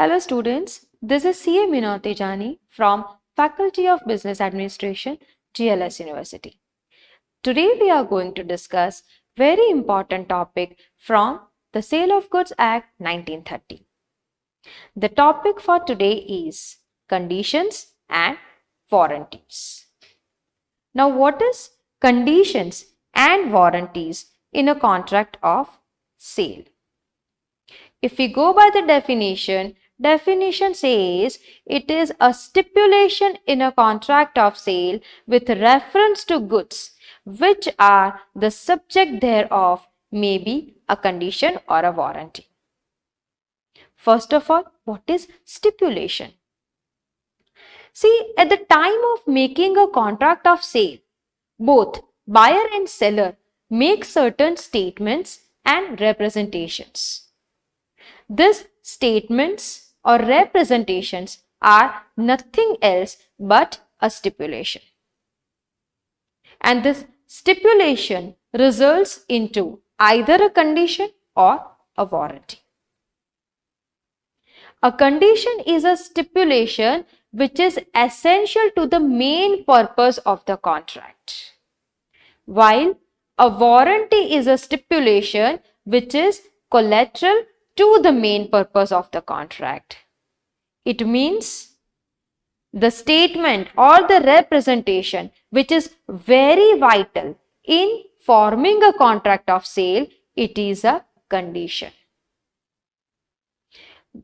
Hello students, this is CA Minouti Jani from Faculty of Business Administration, GLS University. Today we are going to discuss very important topic from the Sale of Goods Act 1930. The topic for today is conditions and warranties. Now what is conditions and warranties in a contract of sale? If we go by the definition says it is a stipulation in a contract of sale with reference to goods which are the subject thereof, may be a condition or a warranty. First of all, what is stipulation? See, at the time of making a contract of sale, both buyer and seller make certain statements and representations. These statements or representations are nothing else but a stipulation. And this stipulation results into either a condition or a warranty. A condition is a stipulation which is essential to the main purpose of the contract, while a warranty is a stipulation which is collateral to the main purpose of the contract. It means the statement or the representation which is very vital in forming a contract of sale, it is a condition.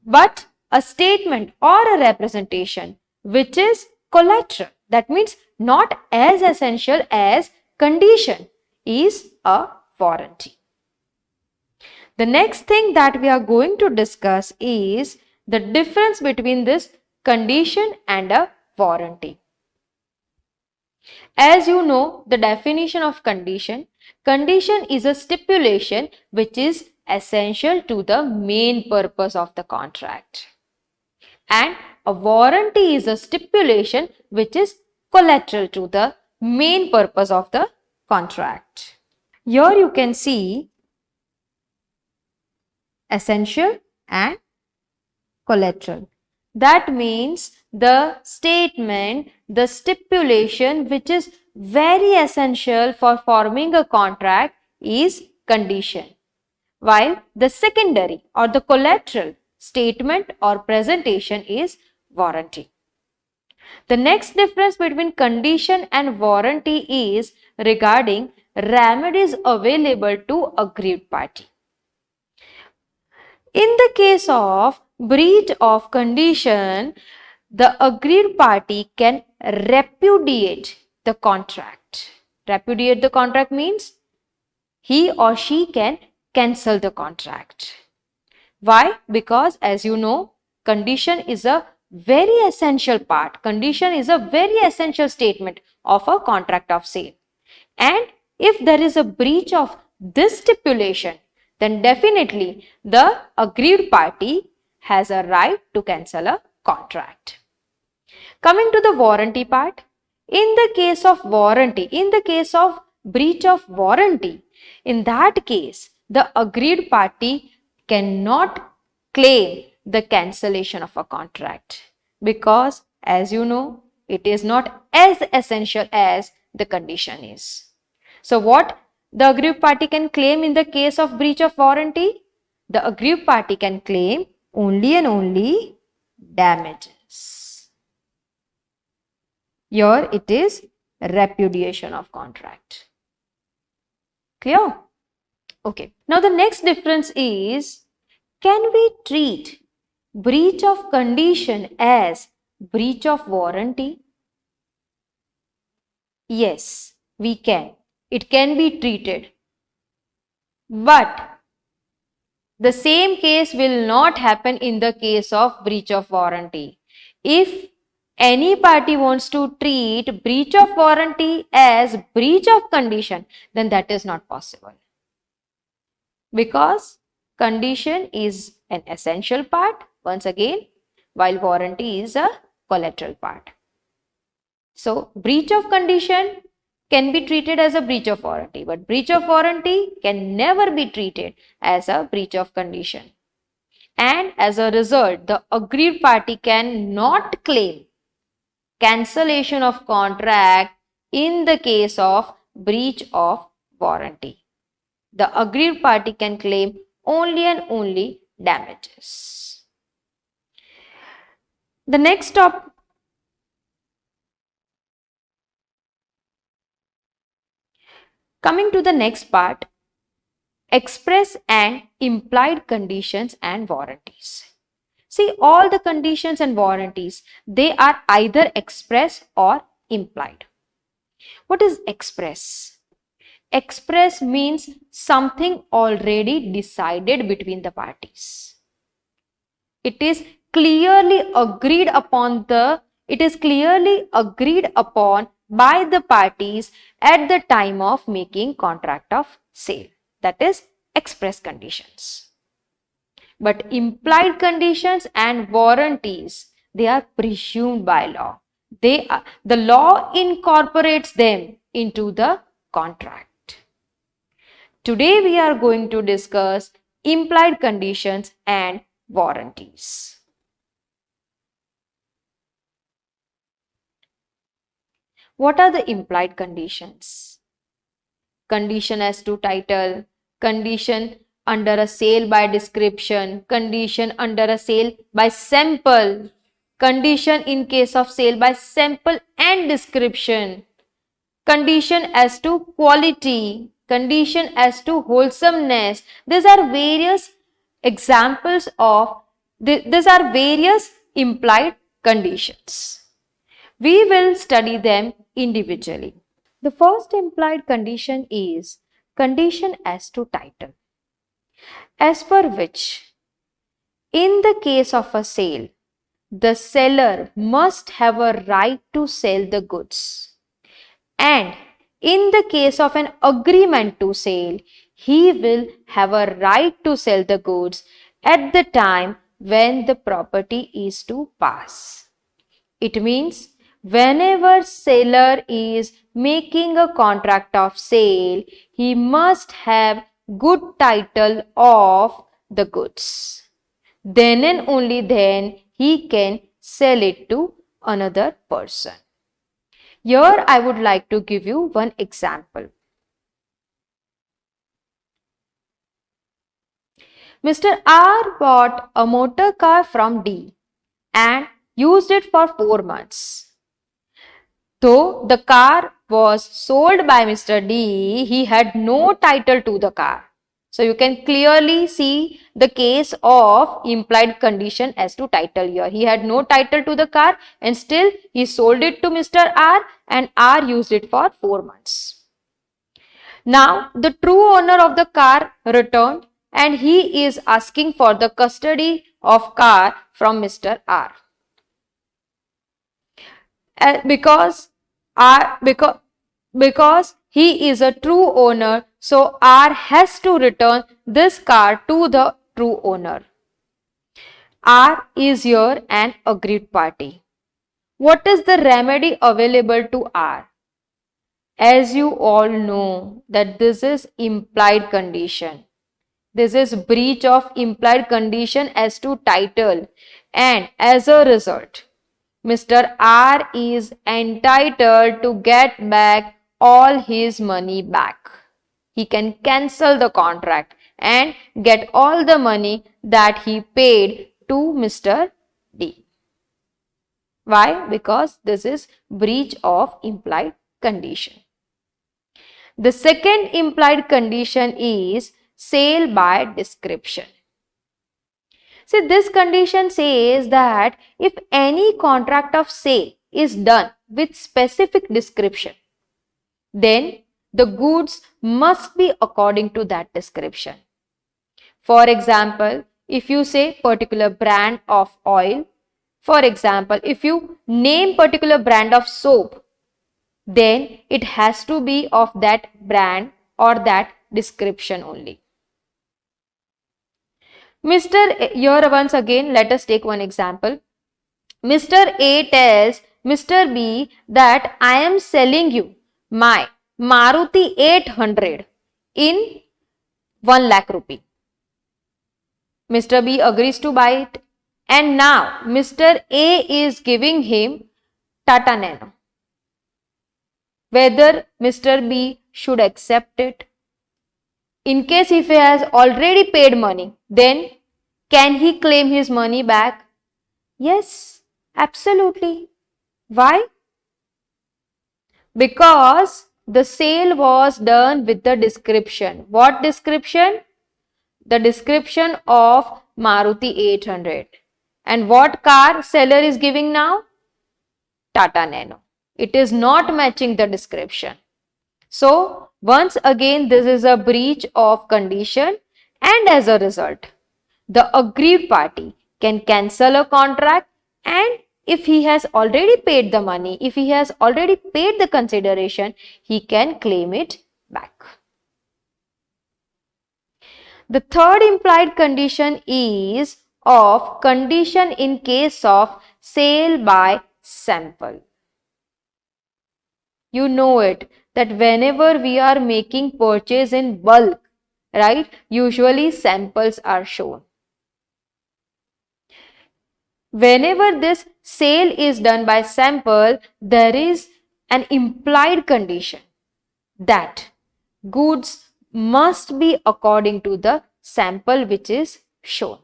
But a statement or a representation which is collateral, that means not as essential as condition, is a warranty. The next thing that we are going to discuss is the difference between this condition and a warranty. As you know, the definition of condition is a stipulation which is essential to the main purpose of the contract. And a warranty is a stipulation which is collateral to the main purpose of the contract. Here you can see essential and collateral. That means the statement, the stipulation which is very essential for forming a contract is condition, while the secondary or the collateral statement or presentation is warranty. The next difference between condition and warranty is regarding remedies available to aggrieved party. In the case of breach of condition, the aggrieved party can repudiate the contract. Repudiate the contract means he or she can cancel the contract. Why? Because as you know, condition is a very essential part. Condition is a very essential statement of a contract of sale. And if there is a breach of this stipulation, then definitely the aggrieved party has a right to cancel a contract. Coming to the warranty part, in the case of warranty, in the case of breach of warranty, in that case, the aggrieved party cannot claim the cancellation of a contract because, as you know, it is not as essential as the condition is. So what the aggrieved party can claim in the case of breach of warranty? The aggrieved party can claim only and only damages. Here it is repudiation of contract. Clear? Okay. Now the next difference is, can we treat breach of condition as breach of warranty? Yes, we can. It can be treated. But the same case will not happen in the case of breach of warranty. If any party wants to treat breach of warranty as breach of condition, then that is not possible. Because condition is an essential part, once again, while warranty is a collateral part. So, breach of condition can be treated as a breach of warranty, but breach of warranty can never be treated as a breach of condition. and as a result, the aggrieved party cannot claim cancellation of contract in the case of breach of warranty. The aggrieved party can claim only and only damages. The next topic. Coming to the next part, express and implied conditions and warranties. See, all the conditions and warranties, they are either express or implied. What is express? Express means something already decided between the parties. It is clearly agreed upon by the parties at the time of making contract of sale. That is express conditions. But implied conditions and warranties, they are presumed by law. The law incorporates them into the contract. Today we are going to discuss implied conditions and warranties. What are the implied conditions? Condition as to title, condition under a sale by description, condition under a sale by sample, condition in case of sale by sample and description, condition as to quality, condition as to wholesomeness. These are various examples of, these are various implied conditions. We will study them individually. The first implied condition is condition as to title, as per which, in the case of a sale, the seller must have a right to sell the goods. And in the case of an agreement to sale, he will have a right to sell the goods at the time when the property is to pass. It means whenever seller is making a contract of sale, he must have good title of the goods. Then and only then he can sell it to another person. Here I would like to give you one example. Mr. R bought a motor car from D and used it for 4 months. Though the car was sold by Mr. D, he had no title to the car. So you can clearly see the case of implied condition as to title here. He had no title to the car and still he sold it to Mr. R and R used it for 4 months. Now the true owner of the car returned and he is asking for the custody of car from Mr. R. Because he is a true owner, so R has to return this car to the true owner. R is here an aggrieved party. What is the remedy available to R? As you all know that this is implied condition. This is breach of implied condition as to title, and as a result, Mr. R is entitled to get back all his money back. He can cancel the contract and get all the money that he paid to Mr. D. Why? Because this is breach of implied condition. The second implied condition is sale by description. See, this condition says that if any contract of sale is done with specific description, then the goods must be according to that description. For example, if you say particular brand of oil, for example, if you name particular brand of soap, then it has to be of that brand or that description only. Here once again, let us take one example. Mr. A tells Mr. B that I am selling you my Maruti 800 in 1 lakh rupee. Mr. B agrees to buy it. And now Mr. A is giving him Tata Nano. Whether Mr. B should accept it. In case if he has already paid money, then can he claim his money back? Yes, absolutely. Why? Because the sale was done with the description. What description? The description of Maruti 800. And what car seller is giving now? Tata Nano. It is not matching the description. So, once again, this is a breach of condition, and as a result, the aggrieved party can cancel a contract, and if he has already paid the money, if he has already paid the consideration, he can claim it back. The third implied condition is of condition in case of sale by sample. You know it that whenever we are making purchase in bulk, right, usually samples are shown. Whenever this sale is done by sample, there is an implied condition that goods must be according to the sample which is shown.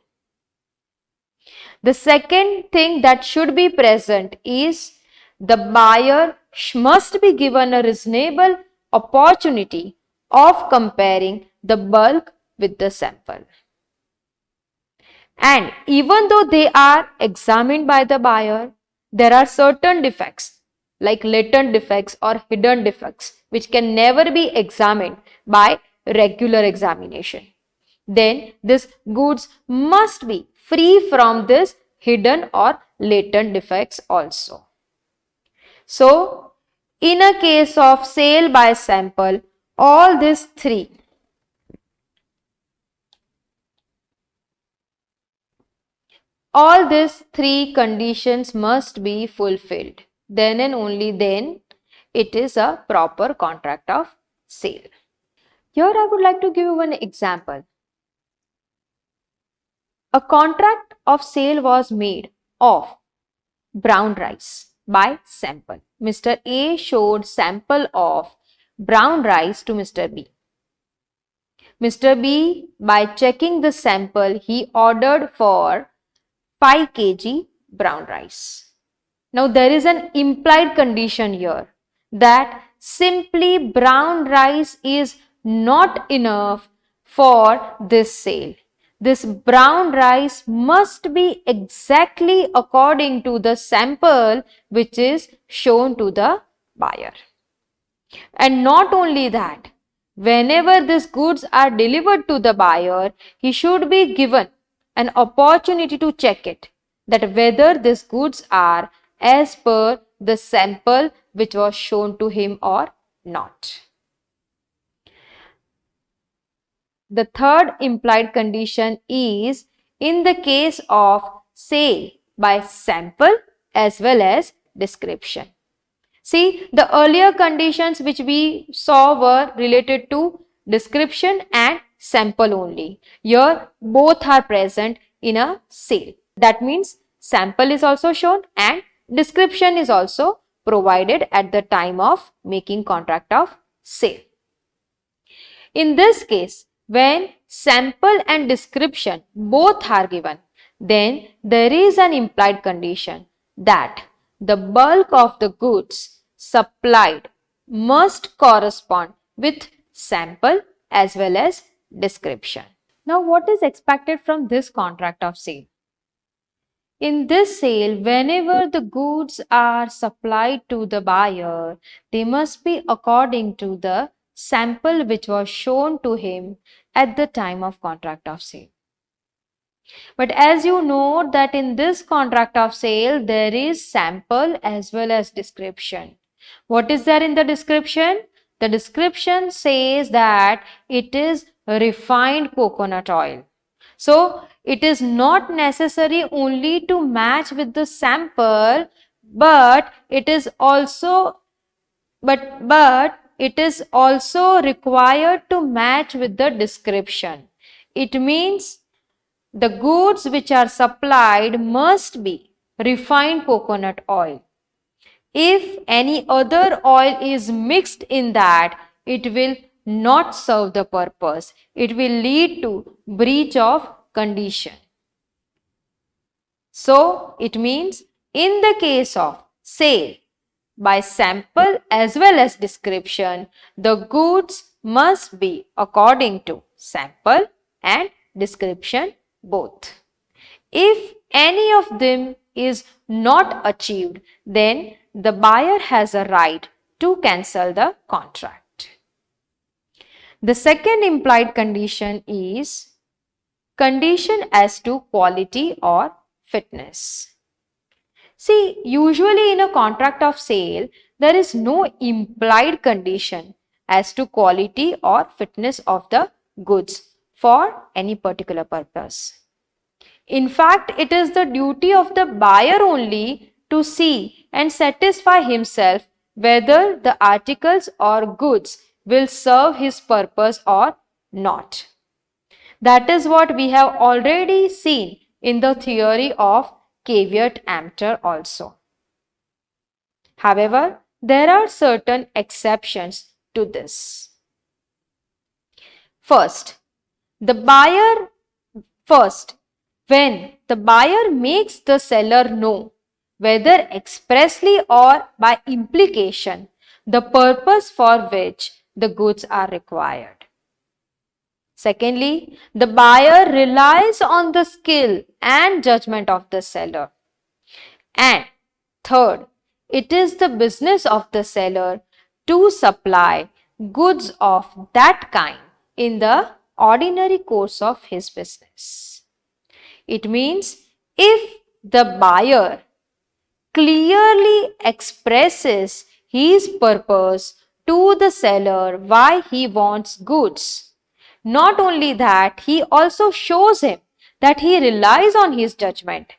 The second thing that should be present is the buyer must be given a reasonable opportunity of comparing the bulk with the sample. And even though they are examined by the buyer, there are certain defects like latent defects or hidden defects which can never be examined by regular examination. Then this goods must be free from this hidden or latent defects also. So, in a case of sale by sample, all these three conditions must be fulfilled. Then and only then it is a proper contract of sale. Here I would like to give you one example. A contract of sale was made of brown rice by sample. Mr. A showed sample of brown rice to Mr. B. Mr. B, by checking the sample, he ordered for 5 kg brown rice. Now there is an implied condition here that simply brown rice is not enough for this sale. This brown rice must be exactly according to the sample which is shown to the buyer. And not only that, whenever these goods are delivered to the buyer, he should be given an opportunity to check it, that whether these goods are as per the sample which was shown to him or not. The third implied condition is in the case of sale by sample as well as description. See, the earlier conditions which we saw were related to description and sample only. Here, both are present in a sale. That means sample is also shown and description is also provided at the time of making contract of sale. In this case, when sample and description both are given, then there is an implied condition that the bulk of the goods supplied must correspond with sample as well as description. Now, what is expected from this contract of sale? In this sale, whenever the goods are supplied to the buyer, they must be according to the sample which was shown to him at the time of contract of sale. But as you know that in this contract of sale, there is sample as well as description. What is there in the description? The description says that it is refined coconut oil. So, it is not necessary only to match with the sample, but it is also required to match with the description. It means The goods which are supplied must be refined coconut oil. If any other oil is mixed in that, it will not serve the purpose. It will lead to breach of condition. So, it means in the case of sale by sample as well as description, the goods must be according to sample and description both. If any of them is not achieved, then the buyer has a right to cancel the contract. The second implied condition is condition as to quality or fitness. See, usually in a contract of sale, there is no implied condition as to quality or fitness of the goods for any particular purpose. In fact, it is the duty of the buyer only to see and satisfy himself whether the articles or goods will serve his purpose or not. That is what we have already seen in the theory of caveat emptor also. However, there are certain exceptions to this. First, when the buyer makes the seller know, whether expressly or by implication, the purpose for which the goods are required. Secondly, the buyer relies on the skill and judgment of the seller. And third, it is the business of the seller to supply goods of that kind in the ordinary course of his business. It means if the buyer clearly expresses his purpose to the seller why he wants goods, not only that, he also shows him that he relies on his judgment.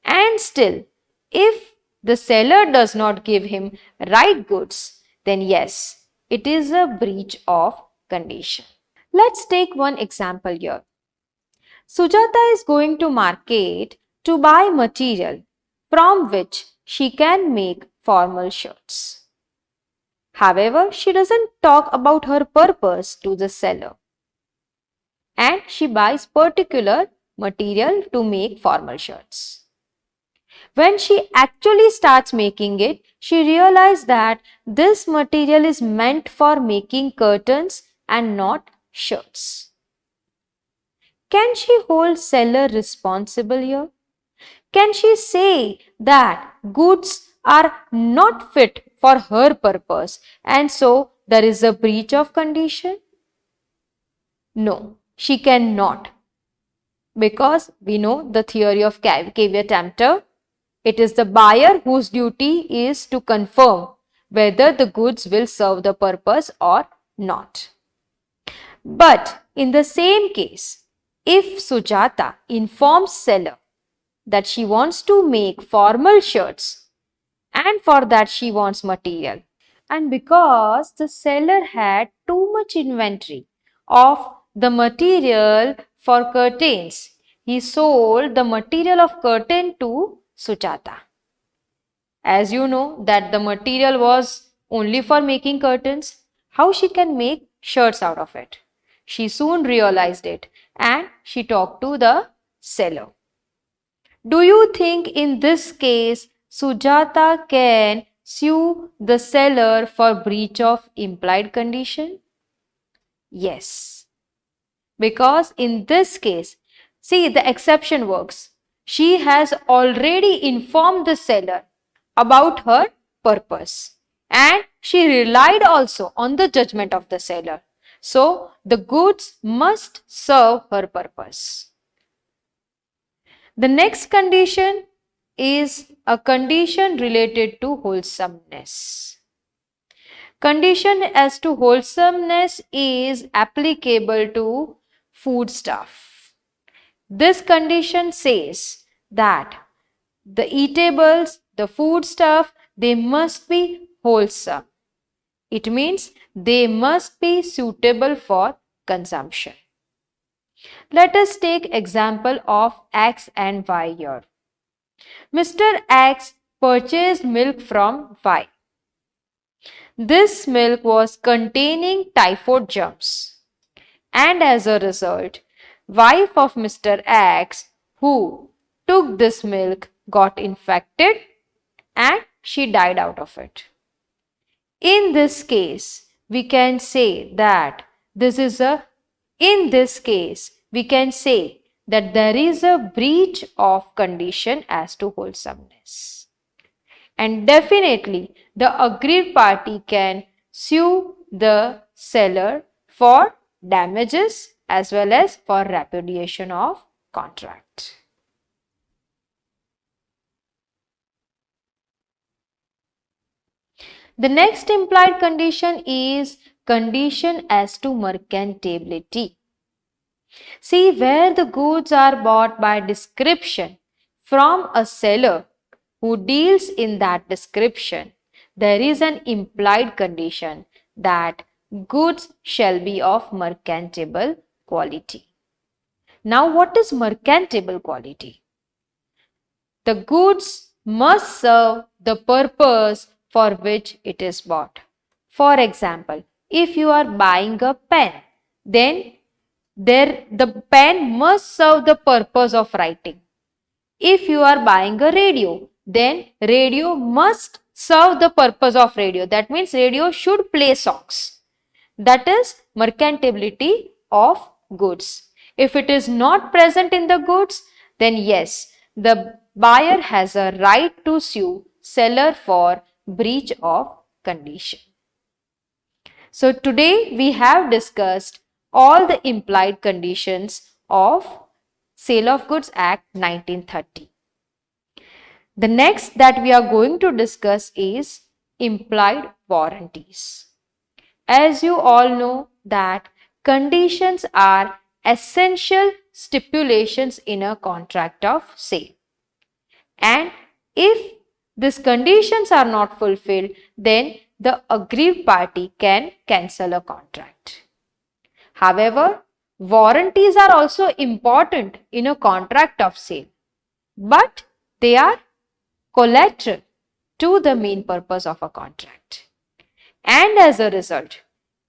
And still, if the seller does not give him right goods, then yes, it is a breach of condition. Let's take one example here. Sujata is going to market to buy material from which she can make formal shirts. However, she doesn't talk about her purpose to the seller, and she buys particular material to make formal shirts. When she actually starts making it, she realized that this material is meant for making curtains and not shirts. Can she hold seller responsible here? Can she say that goods are not fit for her purpose and so there is a breach of condition? No, she cannot, because we know the theory of caveat emptor. It is the buyer whose duty is to confirm whether the goods will serve the purpose or not. But in the same case, if Sujata informs seller that she wants to make formal shirts and for that she wants material, and because the seller had too much inventory of the material for curtains, he sold the material of curtain to Sujata. As you know that the material was only for making curtains, how she can make shirts out of it? She soon realized it and she talked to the seller. Do you think in this case Sujata can sue the seller for breach of implied condition? Yes. Because in this case, see, the exception works. She has already informed the seller about her purpose and she relied also on the judgment of the seller. So, the goods must serve her purpose. The next condition is a condition related to wholesomeness. Condition as to wholesomeness is applicable to foodstuff. This condition says that the eatables, the foodstuff, they must be wholesome. It means they must be suitable for consumption. Let us take example of X and Y here. Mr. X purchased milk from Y. This milk was containing typhoid germs, and as a result, wife of Mr. X who took this milk got infected and she died out of it. In this case, we can say that there is a breach of condition as to wholesomeness. And definitely the aggrieved party can sue the seller for damages as well as for repudiation of contract. The next implied condition is condition as to mercantability. See, where the goods are bought by description from a seller who deals in that description, there is an implied condition that goods shall be of mercantable quality. Now, what is mercantable quality? The goods must serve the purpose for which it is bought. For example, if you are buying a pen, then the pen must serve the purpose of writing. If you are buying a radio, then radio must serve the purpose of radio. That means radio should play songs. That is mercantability of goods. If it is not present in the goods, then yes, the buyer has a right to sue seller for breach of condition. So today we have discussed all the implied conditions of Sale of Goods Act 1930. The next that we are going to discuss is implied warranties. As you all know that conditions are essential stipulations in a contract of sale. And if these conditions are not fulfilled, then the aggrieved party can cancel a contract. However, warranties are also important in a contract of sale, but they are collateral to the main purpose of a contract. And as a result,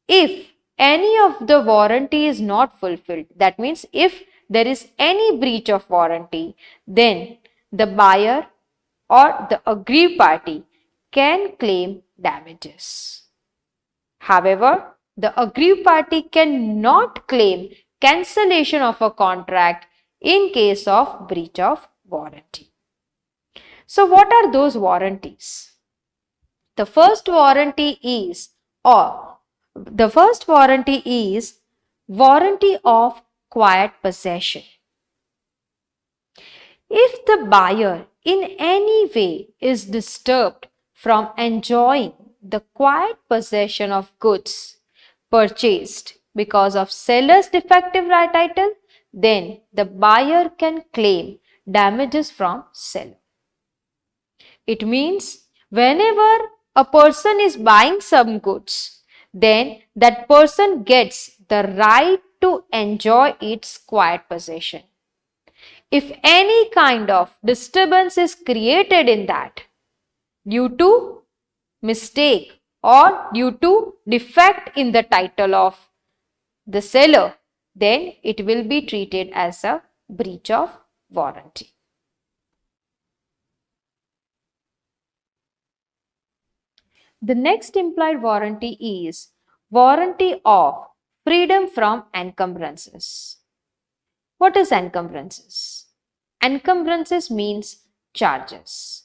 if any of the warranty is not fulfilled, that means if there is any breach of warranty, then the buyer or the aggrieved party can claim damages. However, the aggrieved party cannot claim cancellation of a contract in case of breach of warranty. So, what are those warranties? The first warranty is warranty of quiet possession. If the buyer in any way is disturbed from enjoying the quiet possession of goods purchased because of seller's defective right title, then the buyer can claim damages from seller. It means whenever a person is buying some goods, then that person gets the right to enjoy its quiet possession. If any kind of disturbance is created in that due to mistake or due to defect in the title of the seller, then it will be treated as a breach of warranty. The next implied warranty is warranty of freedom from encumbrances. What is encumbrances? Encumbrances means charges.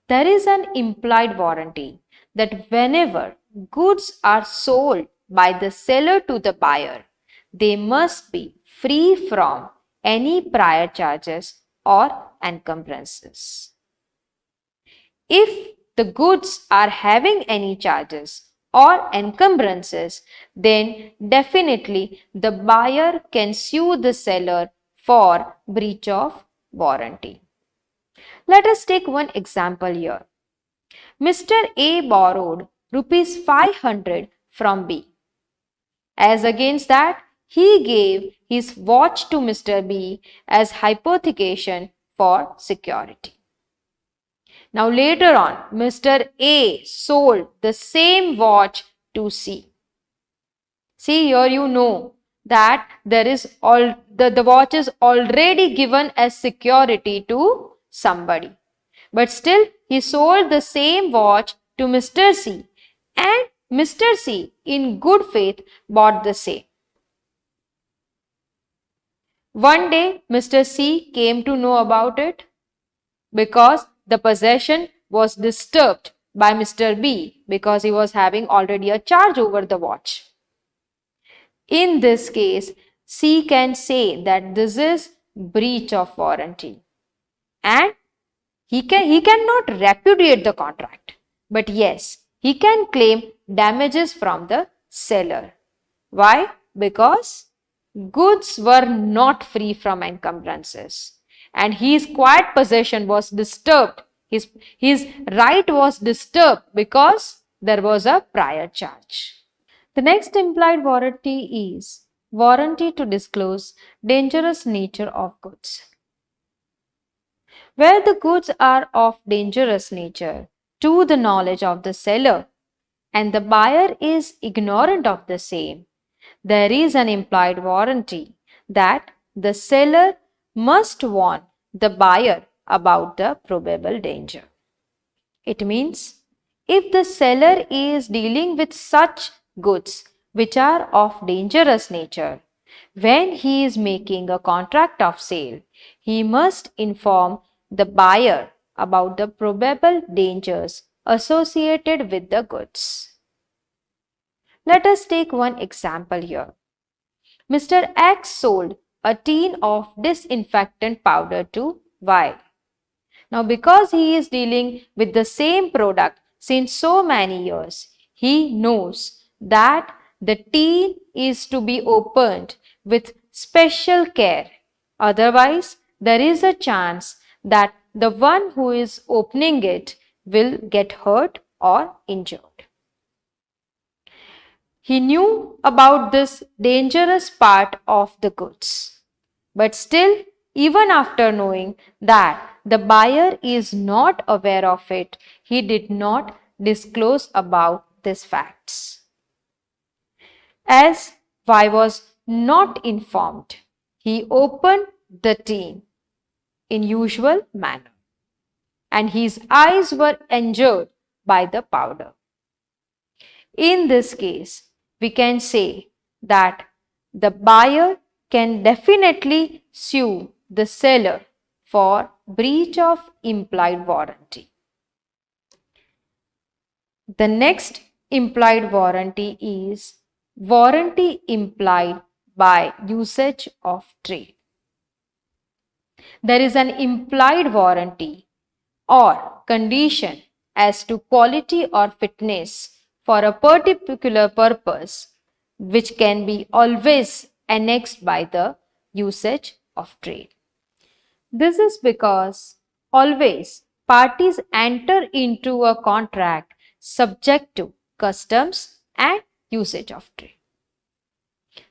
There is an implied warranty that whenever goods are sold by the seller to the buyer, they must be free from any prior charges or encumbrances. If the goods are having any charges or encumbrances, then definitely the buyer can sue the seller for breach of warranty. Let us take one example here. Mr. A borrowed rupees 500 from B. As against that, he gave his watch to Mr. B as hypothecation for security. Now later on, Mr. A sold the same watch to C. See, here you know that the watch is already given as security to somebody. But still, he sold the same watch to Mr. C, and Mr. C, in good faith, bought the same. One day, Mr. C came to know about it because the possession was disturbed by Mr. B because he was having already a charge over the watch. In this case, C can say that this is breach of warranty and he cannot repudiate the contract. But yes, he can claim damages from the seller. Why? Because goods were not free from encumbrances and his quiet possession was disturbed. His right was disturbed because there was a prior charge. The next implied warranty is warranty to disclose dangerous nature of goods. Where the goods are of dangerous nature to the knowledge of the seller and the buyer is ignorant of the same, there is an implied warranty that the seller must warn the buyer about the probable danger. It means if the seller is dealing with such goods which are of dangerous nature, when he is making a contract of sale, he must inform the buyer about the probable dangers associated with the goods. Let us take one example here. Mr. X sold a tin of disinfectant powder to Y. Now, because he is dealing with the same product since so many years, he knows that the tin is to be opened with special care. Otherwise, there is a chance that the one who is opening it will get hurt or injured. He knew about this dangerous part of the goods. But still, even after knowing that the buyer is not aware of it, he did not disclose about these facts. As Y was not informed, he opened the tin in usual manner and his eyes were injured by the powder. In this case, we can say that the buyer can definitely sue the seller for breach of implied warranty. The next implied warranty is warranty implied by usage of trade. There is an implied warranty or condition as to quality or fitness for a particular purpose which can be always annexed by the usage of trade. This is because always parties enter into a contract subject to customs and usage of trade.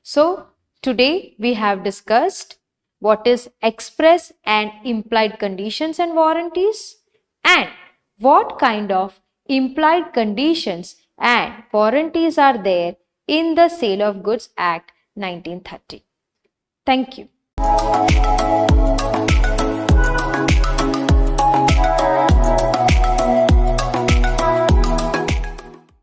So, today we have discussed what is express and implied conditions and warranties and what kind of implied conditions and warranties are there in the Sale of Goods Act 1930. Thank you.